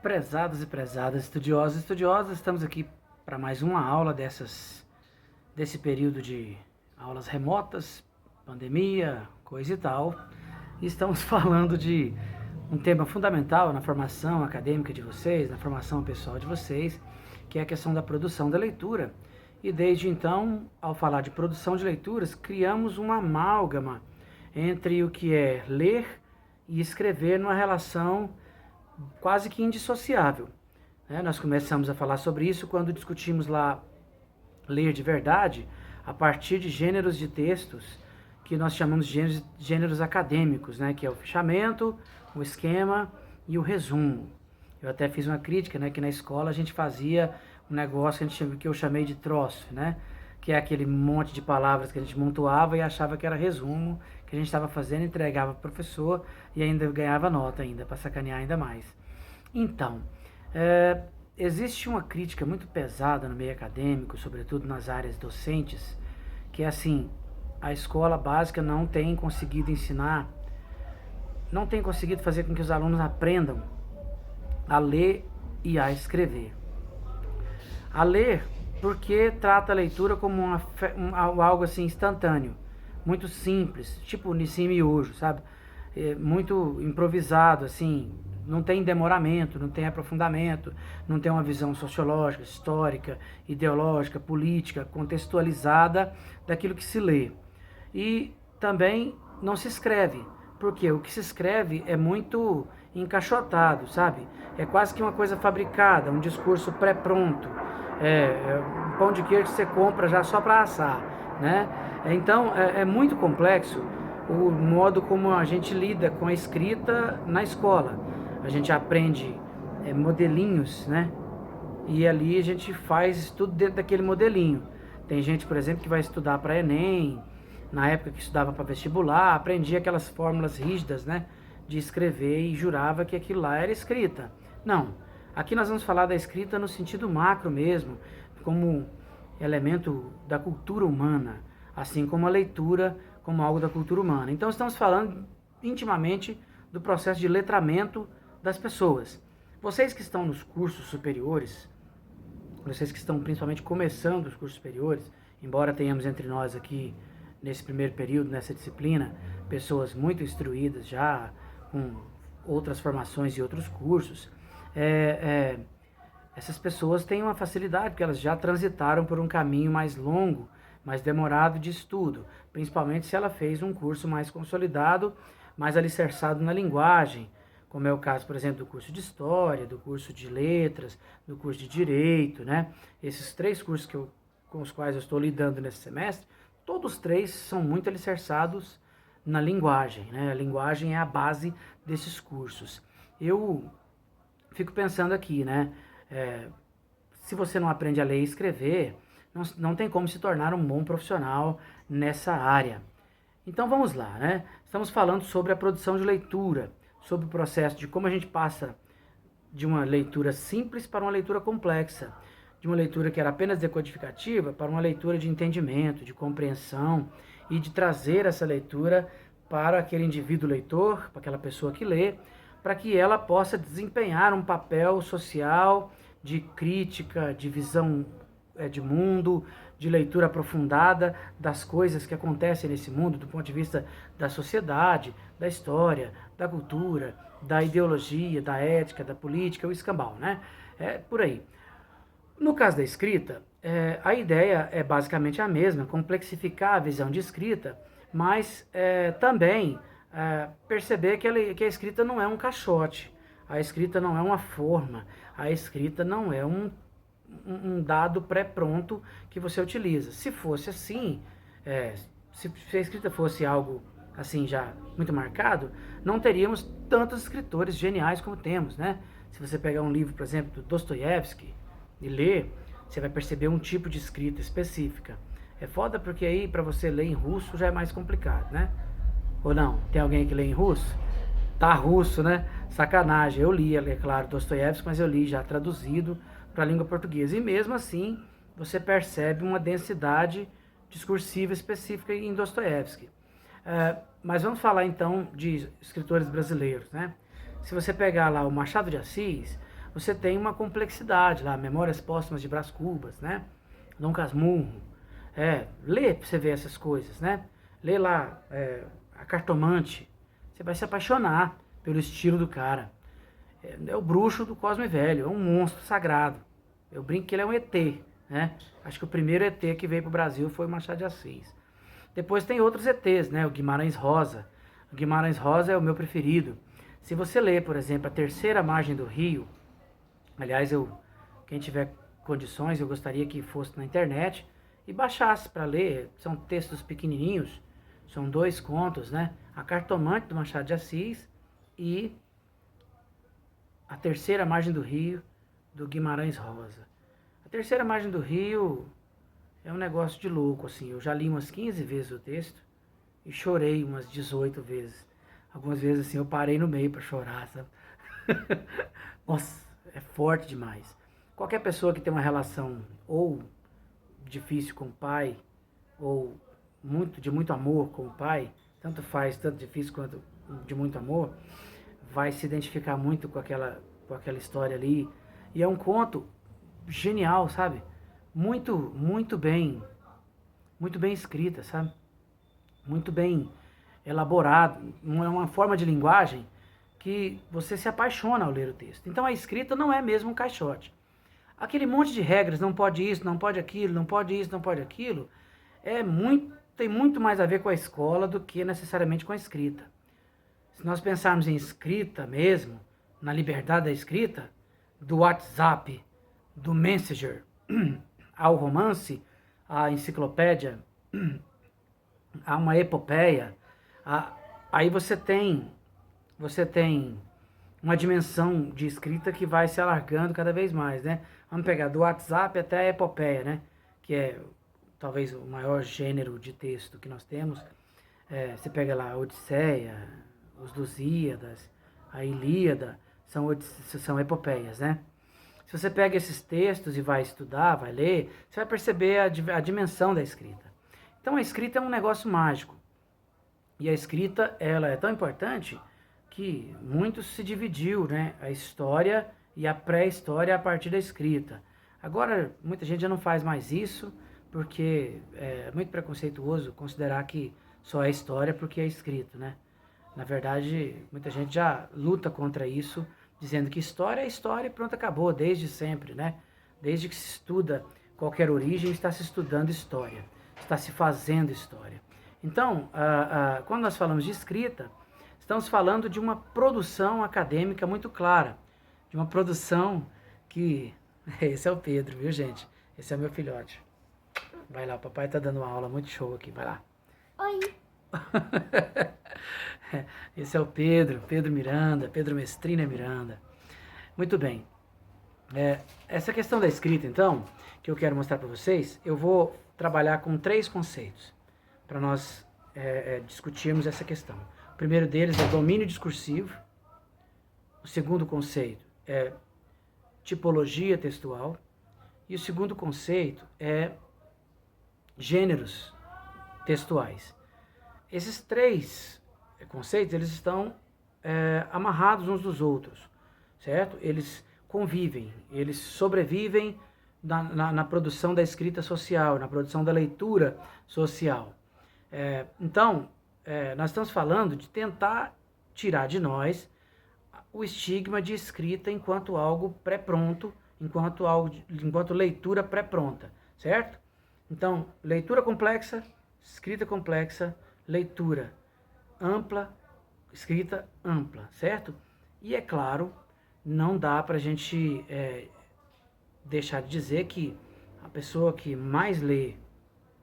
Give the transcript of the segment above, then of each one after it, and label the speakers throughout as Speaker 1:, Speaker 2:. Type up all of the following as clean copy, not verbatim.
Speaker 1: Prezados e prezadas, estudiosos e estudiosas, estamos aqui para mais uma aula desse período de aulas remotas, pandemia, coisa e tal. E estamos falando de um tema fundamental na formação acadêmica de vocês, na formação pessoal de vocês, que é a questão da produção da leitura. E desde então, ao falar de produção de leituras, criamos uma amálgama entre o que é ler e escrever numa relação quase que indissociável. Nós começamos a falar sobre isso quando discutimos lá ler de verdade a partir de gêneros de textos que nós chamamos de gêneros acadêmicos, que é o fichamento, o esquema e o resumo. Eu até fiz uma crítica, que na escola a gente fazia um negócio que eu chamei de troço, que é aquele monte de palavras que a gente montuava e achava que era resumo, que a gente estava fazendo, entregava para o professor e ainda ganhava nota ainda, para sacanear ainda mais. Então, existe uma crítica muito pesada no meio acadêmico, sobretudo nas áreas docentes, que é assim, a escola básica não tem conseguido ensinar, não tem conseguido fazer com que os alunos aprendam a ler e a escrever. A ler porque trata a leitura como algo assim instantâneo, muito simples, tipo Nissim Miojo, sabe? Muito improvisado, assim, não tem demoramento, não tem aprofundamento, não tem uma visão sociológica, histórica, ideológica, política, contextualizada daquilo que se lê. E também não se escreve, porque o que se escreve é muito encaixotado, sabe? É quase que uma coisa fabricada, um discurso pré-pronto. Um pão de queijo que você compra já só para assar, Então, é muito complexo o modo como a gente lida com a escrita na escola. A gente aprende modelinhos, E ali a gente faz tudo dentro daquele modelinho. Tem gente, por exemplo, que vai estudar para Enem, na época que estudava para vestibular, aprendia aquelas fórmulas rígidas, de escrever e jurava que aquilo lá era escrita. Não, aqui nós vamos falar da escrita no sentido macro mesmo, como elemento da cultura humana, assim como a leitura como algo da cultura humana. Então estamos falando intimamente do processo de letramento das pessoas. Vocês que estão nos cursos superiores, vocês que estão principalmente começando os cursos superiores, embora tenhamos entre nós aqui, nesse primeiro período, nessa disciplina, pessoas muito instruídas já, com outras formações e outros cursos, essas pessoas têm uma facilidade, porque elas já transitaram por um caminho mais longo, mais demorado de estudo, principalmente se ela fez um curso mais consolidado, mais alicerçado na linguagem, como é o caso, por exemplo, do curso de História, do curso de Letras, do curso de Direito, Esses 3 cursos com os quais eu estou lidando nesse semestre, todos 3 são muito alicerçados na linguagem, A linguagem é a base desses cursos. Eu fico pensando aqui, se você não aprende a ler e escrever, não tem como se tornar um bom profissional nessa área. Então vamos lá, Estamos falando sobre a produção de leitura, sobre o processo de como a gente passa de uma leitura simples para uma leitura complexa, de uma leitura que era apenas decodificativa para uma leitura de entendimento, de compreensão e de trazer essa leitura para aquele indivíduo leitor, para aquela pessoa que lê, para que ela possa desempenhar um papel social de crítica, de visão de mundo, de leitura aprofundada das coisas que acontecem nesse mundo do ponto de vista da sociedade, da história, da cultura, da ideologia, da ética, da política, o escambau, É por aí. No caso da escrita, a ideia é basicamente a mesma, complexificar a visão de escrita, mas também perceber que a escrita não é um caixote, a escrita não é uma forma, a escrita não é um dado pré-pronto que você utiliza. Se fosse assim, se a escrita fosse algo assim já muito marcado, não teríamos tantos escritores geniais como temos, Se você pegar um livro, por exemplo, do Dostoiévski e ler, você vai perceber um tipo de escrita específica. É foda porque aí para você ler em russo já é mais complicado, Ou não? Tem alguém que lê em russo? Tá russo, Sacanagem. Eu li, é claro, Dostoiévski, mas eu li já traduzido para a língua portuguesa. E mesmo assim, você percebe uma densidade discursiva específica em Dostoiévski. Mas vamos falar então de escritores brasileiros, Se você pegar lá o Machado de Assis, você tem uma complexidade lá, Memórias Póstumas de Brás Cubas, né? Dom Casmurro. Lê pra você ver essas coisas, né? Lê lá A Cartomante. Você vai se apaixonar pelo estilo do cara. É o bruxo do Cosme Velho, é um monstro sagrado. Eu brinco que ele é um ET, né? Acho que o primeiro ET que veio pro Brasil foi o Machado de Assis. Depois tem outros ETs, né? O Guimarães Rosa. O Guimarães Rosa é o meu preferido. Se você ler, por exemplo, A Terceira Margem do Rio, aliás, quem tiver condições, eu gostaria que fosse na internet e baixasse para ler. São textos pequenininhos, são 2 contos, né? A Cartomante do Machado de Assis e A Terceira Margem do Rio, do Guimarães Rosa. A Terceira Margem do Rio é um negócio de louco, assim. Eu já li umas 15 vezes o texto e chorei umas 18 vezes. Algumas vezes, assim, eu parei no meio para chorar, sabe? Nossa, é forte demais. Qualquer pessoa que tem uma relação ou difícil com o pai, ou de muito amor com o pai, tanto faz, tanto difícil quanto de muito amor, vai se identificar muito com aquela história ali. E é um conto genial, sabe? Muito bem escrita, sabe? Muito bem elaborado. É uma forma de linguagem que você se apaixona ao ler o texto. Então a escrita não é mesmo um caixote. Aquele monte de regras, não pode isso, não pode aquilo, não pode isso, não pode aquilo, tem muito mais a ver com a escola do que necessariamente com a escrita. Se nós pensarmos em escrita mesmo, na liberdade da escrita, do WhatsApp, do Messenger, ao romance, à enciclopédia, a uma epopeia, aí você tem uma dimensão de escrita que vai se alargando cada vez mais, né? Vamos pegar do WhatsApp até a epopeia, né? Que é talvez o maior gênero de texto que nós temos. Você pega lá a Odisseia, os Lusíadas, a Ilíada, são epopeias, né? Se você pega esses textos e vai estudar, vai ler, você vai perceber a dimensão da escrita. Então a escrita é um negócio mágico. E a escrita, ela é tão importante que muito se dividiu, né? A história e a pré-história a partir da escrita. Agora, muita gente já não faz mais isso, porque é muito preconceituoso considerar que só é história porque é escrito, né? Na verdade, muita gente já luta contra isso, dizendo que história é história e pronto, acabou, desde sempre, né? Desde que se estuda qualquer origem, está se estudando história, está se fazendo história. Então, quando nós falamos de escrita, estamos falando de uma produção acadêmica muito clara, de uma produção que... Esse é o Pedro, viu, gente? Esse é o meu filhote. Vai lá, o papai tá dando uma aula muito show aqui, vai lá.
Speaker 2: Oi.
Speaker 1: Esse é o Pedro Miranda, Pedro Mestrina Miranda. Muito bem. Essa questão da escrita, então, que eu quero mostrar para vocês, eu vou trabalhar com 3 conceitos para nós discutirmos essa questão. O primeiro deles é domínio discursivo. O segundo conceito é tipologia textual. E o segundo conceito é gêneros textuais. Esses 3 conceitos, eles estão amarrados uns dos outros, certo? Eles convivem, eles sobrevivem na produção da escrita social, na produção da leitura social. Então, nós estamos falando de tentar tirar de nós o estigma de escrita enquanto algo pré-pronto, enquanto leitura pré-pronta, certo? Então, leitura complexa, escrita complexa, leitura ampla, escrita ampla, certo? E é claro, não dá para a gente deixar de dizer que a pessoa que mais lê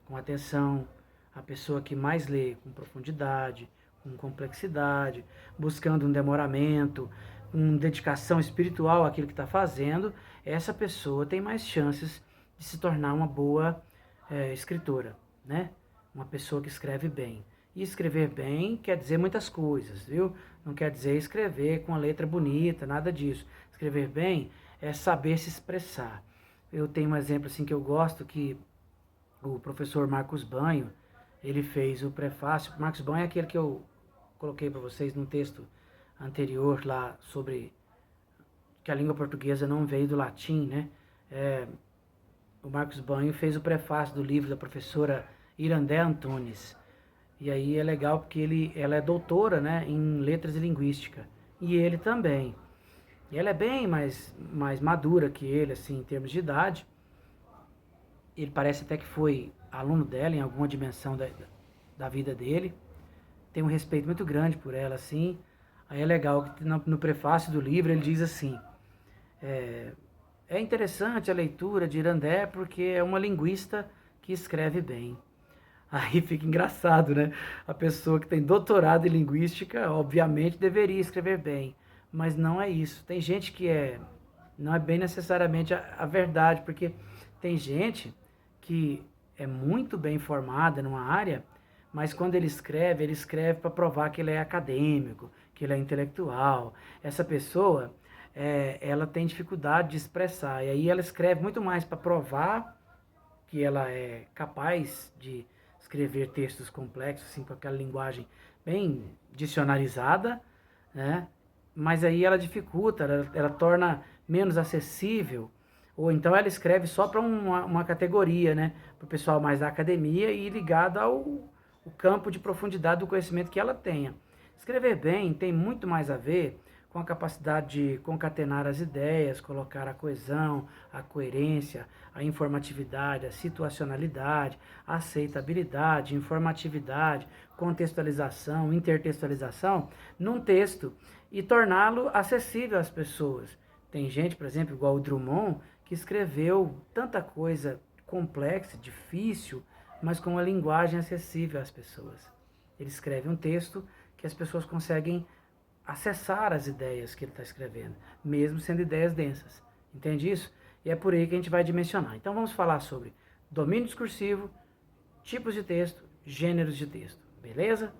Speaker 1: com atenção, a pessoa que mais lê com profundidade, com complexidade, buscando um demoramento, com dedicação espiritual àquilo que está fazendo, essa pessoa tem mais chances de se tornar uma boa escritora, né? Uma pessoa que escreve bem. E escrever bem quer dizer muitas coisas, viu? Não quer dizer escrever com a letra bonita, nada disso. Escrever bem é saber se expressar. Eu tenho um exemplo assim que eu gosto, que o professor Marcos Banho, ele fez o prefácio. Marcos Banho é aquele que eu coloquei para vocês no texto anterior lá sobre que a língua portuguesa não veio do latim, né? O Marcos Banho fez o prefácio do livro da professora Irandé Antunes. E aí é legal porque ela é doutora, né, em letras e linguística. E ele também. E ela é bem mais madura que ele, assim, em termos de idade. Ele parece até que foi aluno dela em alguma dimensão da vida dele. Tem um respeito muito grande por ela, assim. Aí é legal que no prefácio do livro ele diz assim: é interessante a leitura de Irandé porque é uma linguista que escreve bem. Aí fica engraçado, né? A pessoa que tem doutorado em linguística, obviamente, deveria escrever bem. Mas não é isso. Tem gente que não é bem necessariamente a verdade, porque tem gente que é muito bem formada numa área, mas quando ele escreve para provar que ele é acadêmico, que ele é intelectual. Essa pessoa, ela tem dificuldade de expressar, e aí ela escreve muito mais para provar que ela é capaz de escrever textos complexos, assim, com aquela linguagem bem dicionarizada, né? Mas aí ela dificulta, ela torna menos acessível, ou então ela escreve só para uma categoria, né? Para o pessoal mais da academia e ligado ao o campo de profundidade do conhecimento que ela tenha. Escrever bem tem muito mais a ver com a capacidade de concatenar as ideias, colocar a coesão, a coerência, a informatividade, a situacionalidade, a aceitabilidade, informatividade, contextualização, intertextualização num texto e torná-lo acessível às pessoas. Tem gente, por exemplo, igual o Drummond, que escreveu tanta coisa complexa, difícil, mas com uma linguagem acessível às pessoas. Ele escreve um texto que as pessoas conseguem acessar as ideias que ele está escrevendo, mesmo sendo ideias densas. Entende isso? E é por aí que a gente vai dimensionar. Então vamos falar sobre domínio discursivo, tipos de texto, gêneros de texto. Beleza?